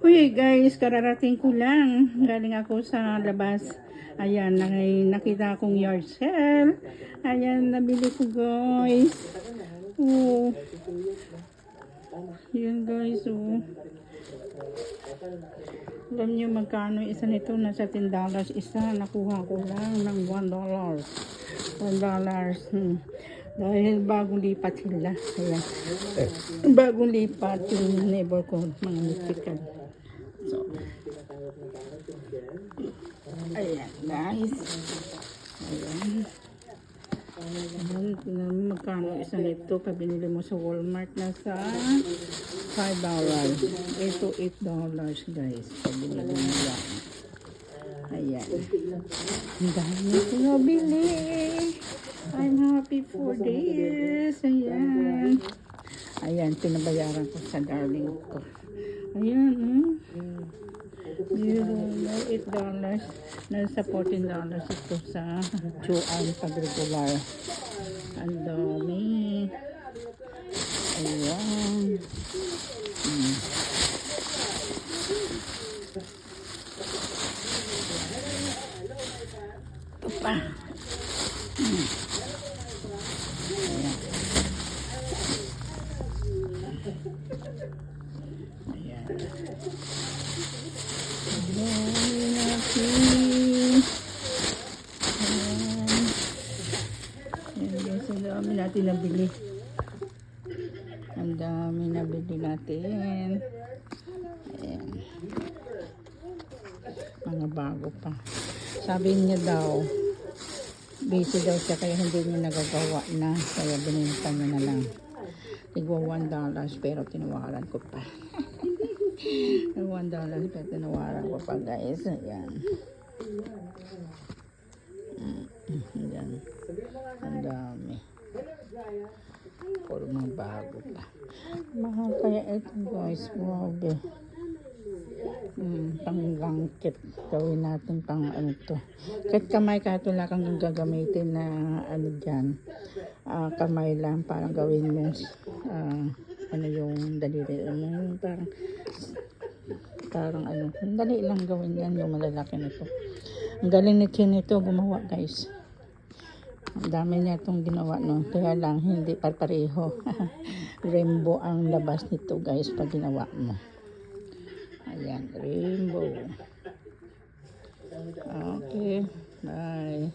Uy guys, kararating ko lang. Galing ako sa labas. Ayan, nakita akong yard sale. Ayan, nabili ko guys. Oh. Ayan guys, oh. Alam nyo magkano isa nito? Nasa $10 isa. Nakuha ko lang ng $1. $1. Dahil bagong lipat sila. Ayan. Bagong lipat yung neighbor ko, mga Mexican. So, ayan guys. Ayan. Ayan, tingnan mo magkano isa nito. Pabinili mo sa Walmart na sa $5. Ito $8 guys. Pabinili mo yan. Ayan. Ang dami ko nabili. I'm happy for this. Ayan. Ayan, pinabayaran ko sa darling ko. Ayan, may $8. Nasa $14 ito sa Joanne pag regular. Ang dami. Ayan. Ito pa. Ayan. Ang dami natin nabili. Ang dami nabili natin. Ayan. Mga bago pa. Sabi niya daw, busy daw siya kaya hindi niya nagagawa na. Kaya binenta niya na lang. Tigwa $1 pero tinawaran ko pa. $1 pero tinawaran ko pa guys. Ayan. Ayan. Ang dami. Puro mga bago pa. Mahal kaya ito guys. Grabe. Panggangkit. Gawin natin pang ano to. Kahit kamay ka ito lang kang gagamitin na ano dyan. Kamay lang. Parang gawin mo ano yung daliri. Parang ano. Dali lang gawin yan yung malalaki nito. Ang galing ni Chen ito gumawa guys. Ang dami niya itong ginawa no. Kaya lang hindi pareho. Rainbow ang labas nito guys pag ginawa mo. Ayan, rainbow. Okay, bye.